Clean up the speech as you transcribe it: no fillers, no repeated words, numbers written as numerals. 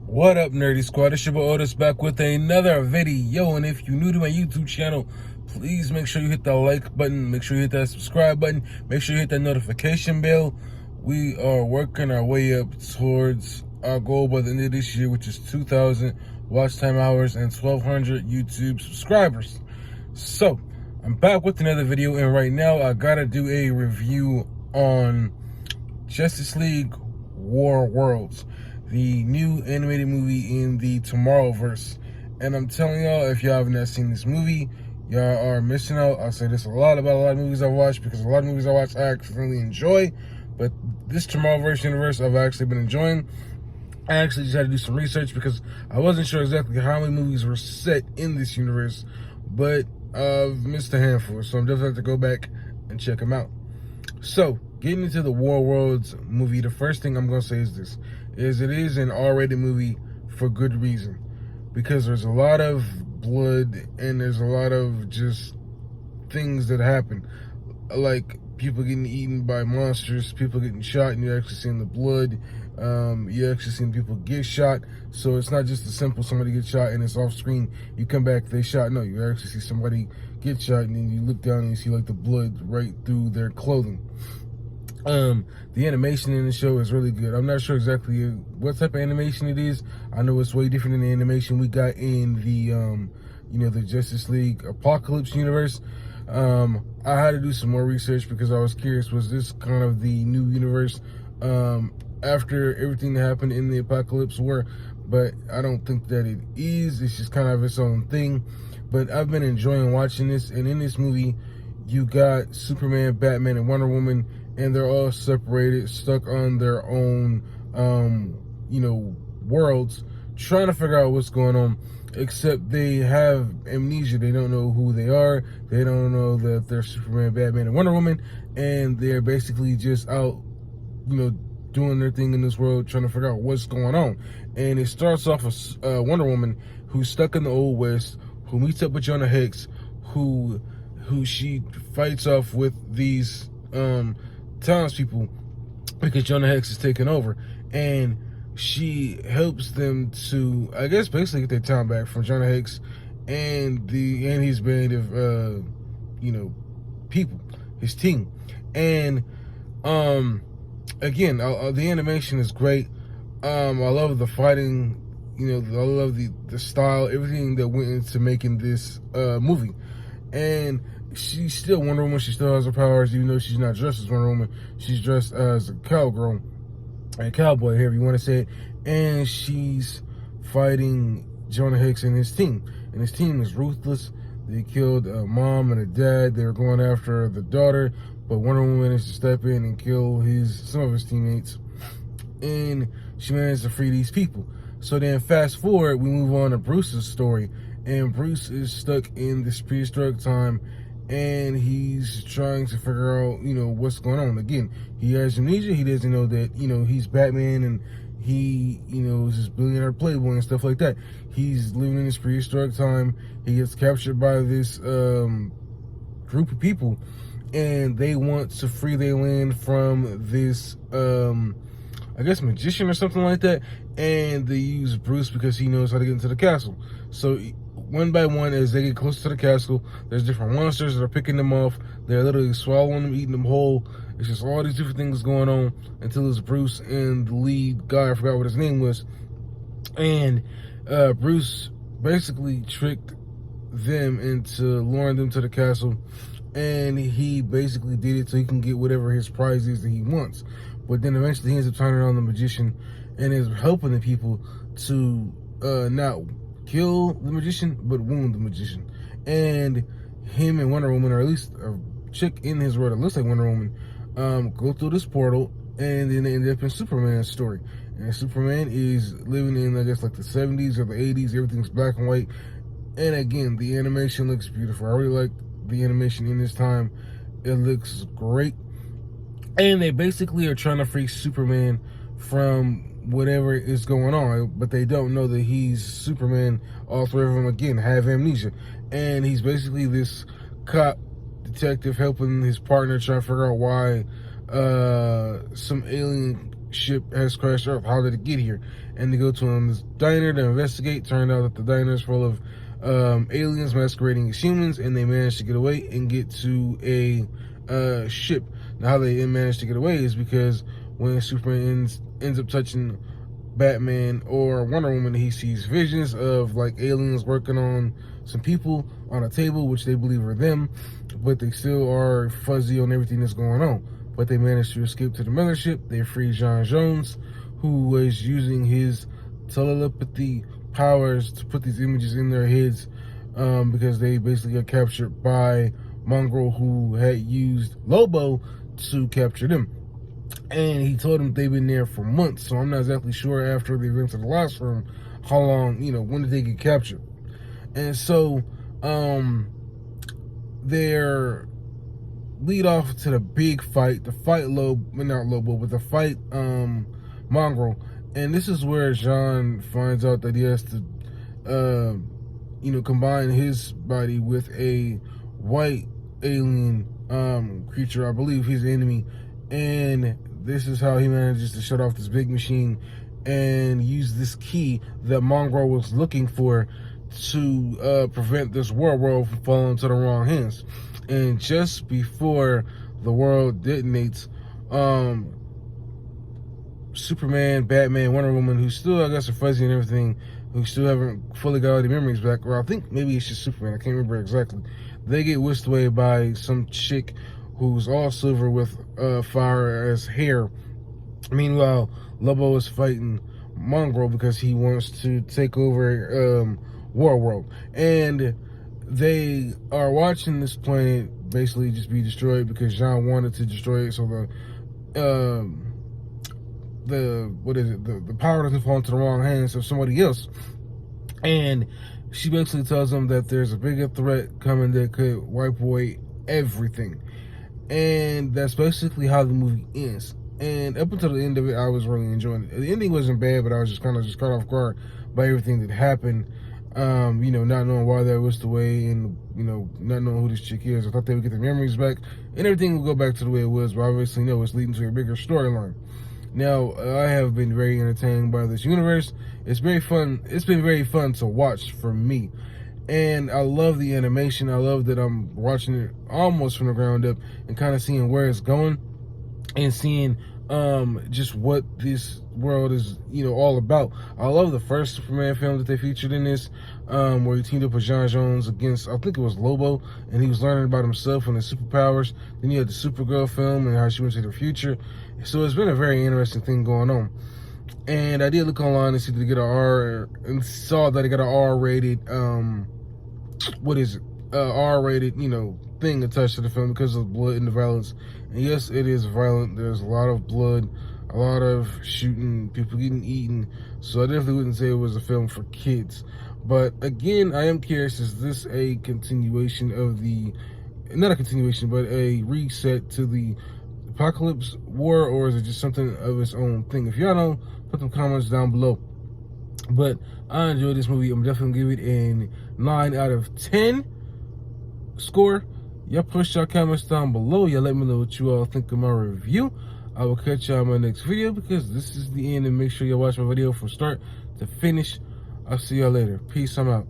What up, Nerdy Squad? It's your boy Otis back with another video. And if you're new to my YouTube channel, please make sure you hit the like button, make sure you hit that subscribe button, make sure you hit that notification bell. We are working our way up towards our goal by the end of this year, which is 2,000 watch time hours and 1,200 YouTube subscribers. So, I'm back with another video, and right now I gotta do a review on Justice League War Worlds, the new animated movie in the Tommorverse. And I'm telling y'all, if y'all have not seen this movie, y'all are missing out. I'll say this a lot about a lot of movies I watch, because a lot of movies I watch I actually really enjoy, but this Tommorverse universe I've actually been enjoying. I actually just had to do some research because I wasn't sure exactly how many movies were set in this universe, but I've missed a handful, so I'm definitely have to go back and check them out. So, getting into the War Worlds movie, the first thing I'm going to say is this, is it is an R-rated movie for good reason, because there's a lot of blood and there's a lot of just things that happen, like people getting eaten by monsters, people getting shot, and you're actually seeing the blood. You're actually seeing people get shot, so it's not just a simple somebody gets shot and it's off screen, you come back, they shot. No, you actually see somebody get shot, and then you look down and you see like the blood right through their clothing. The animation in the show is really good. I'm not sure exactly what type of animation it is. I know it's way different than the animation we got in the the Justice League Apocalypse universe. I had to do some more research because I was curious, was this kind of the new universe after everything that happened in the Apocalypse War? But I don't think that it is. It's just kind of its own thing. But I've been enjoying watching this, and in this movie you got Superman, Batman, and Wonder Woman, and they're all separated, stuck on their own worlds, trying to figure out what's going on. Except they have amnesia. They don't know who they are. They don't know that they're Superman, Batman, and Wonder Woman, and they're basically just out, doing their thing in this world, trying to figure out what's going on. And it starts off with Wonder Woman, who's stuck in the Old West, who meets up with Jonah Hex, who she fights off with these townspeople because Jonah Hex is taking over, and she helps them to, I guess, basically get their town back from Jonah Hex and his band of people, his team. And again, the animation is great. I love the fighting, I love the style, everything that went into making this movie. And she's still Wonder Woman. She still has her powers, even though she's not dressed as Wonder Woman. She's dressed as a cowgirl, a cowboy, however you want to say it. And she's fighting Jonah Hex and his team. And his team is ruthless. They killed a mom and a dad. They were going after the daughter, but Wonder Woman managed to step in and kill some of his teammates. And she managed to free these people. So then fast forward, we move on to Bruce's story. And Bruce is stuck in this prehistoric time, and he's trying to figure out, what's going on. Again, he has amnesia. He doesn't know that, he's Batman, and he, is this billionaire playboy and stuff like that. He's living in this prehistoric time. He gets captured by this group of people, and they want to free their land from this, I guess, magician or something like that. And they use Bruce because he knows how to get into the castle. So one by one, as they get closer to the castle, there's different monsters that are picking them off. They're literally swallowing them, eating them whole. It's just all these different things going on until it's Bruce and the lead guy, I forgot what his name was. And Bruce basically tricked them into luring them to the castle. And he basically did it so he can get whatever his prize is that he wants. But then eventually he ends up turning on the magician and is helping the people to not kill the magician, but wound the magician. And him and Wonder Woman, or at least a chick in his world that looks like Wonder Woman, go through this portal, and then they end up in Superman's story. And Superman is living in, I guess, like the 70s or the 80s. Everything's black and white. And again, the animation looks beautiful. I really like the animation in this time. It looks great. And they basically are trying to free Superman from whatever is going on, but they don't know that he's Superman. All three of them, again, have amnesia. And he's basically this cop detective helping his partner try to figure out why some alien ship has crashed Earth. How did it get here? And they go to this diner to investigate. Turned out that the diner is full of aliens masquerading as humans, and they managed to get away and get to a ship. Now, how they managed to get away is because when Superman ends up touching Batman or Wonder Woman, he sees visions of like aliens working on some people on a table, which they believe are them, but they still are fuzzy on everything that's going on. But they managed to escape to the mothership. They free John Jones, who was using his telepathy powers to put these images in their heads, because they basically got captured by Mongrel, who had used Lobo to capture them. And he told them they've been there for months, so I'm not exactly sure after the events of the last room how long, when did they get captured. And so their lead off to the big fight, the fight Mongrel. And this is where John finds out that he has to combine his body with a white alien creature, I believe his enemy. And this is how he manages to shut off this big machine and use this key that Mongrel was looking for to prevent this world from falling into the wrong hands. And just before the world detonates, Superman, Batman, Wonder Woman, who still, I guess, are fuzzy and everything, who still haven't fully got all the memories back, or I think maybe it's just Superman, I can't remember exactly. They get whisked away by some chick who's all silver with fire as hair. Meanwhile, Lobo is fighting Mongrel because he wants to take over World. And they are watching this planet basically just be destroyed because John wanted to destroy it so the power doesn't fall into the wrong hands of somebody else. And she basically tells him that there's a bigger threat coming that could wipe away everything. And that's basically how the movie ends. And up until the end of it, I was really enjoying it. The ending wasn't bad, but I was just kind of caught off guard by everything that happened. Not knowing why that was the way, and not knowing who this chick is. I thought they would get their memories back and everything would go back to the way it was, but obviously no, it's leading to a bigger storyline. Now, I have been very entertained by this universe. It's very fun. It's been very fun to watch for me. And I love the animation. I love that I'm watching it almost from the ground up and kind of seeing where it's going and seeing just what this world is, all about. I love the first Superman film that they featured in this, where he teamed up with John Jones against, I think it was Lobo, and he was learning about himself and his superpowers. Then you had the Supergirl film and how she went to the future. So it's been a very interesting thing going on. And I did look online and see that they get and saw that they got an R-rated, R-rated, thing attached to the film because of blood and the violence. And yes, it is violent. There's a lot of blood, a lot of shooting, people getting eaten. So I definitely wouldn't say it was a film for kids. But again, I am curious, is this a continuation of not a continuation, but a reset to the Apocalypse War, or is it just something of its own thing? If y'all know, put some comments down below. But I enjoyed this movie. I'm definitely going to give it a 9 out of 10 score. Y'all push y'all comments down below. Y'all let me know what you all think of my review. I will catch y'all in my next video because this is the end, and make sure y'all watch my video from start to finish. I'll see y'all later. Peace. I'm out.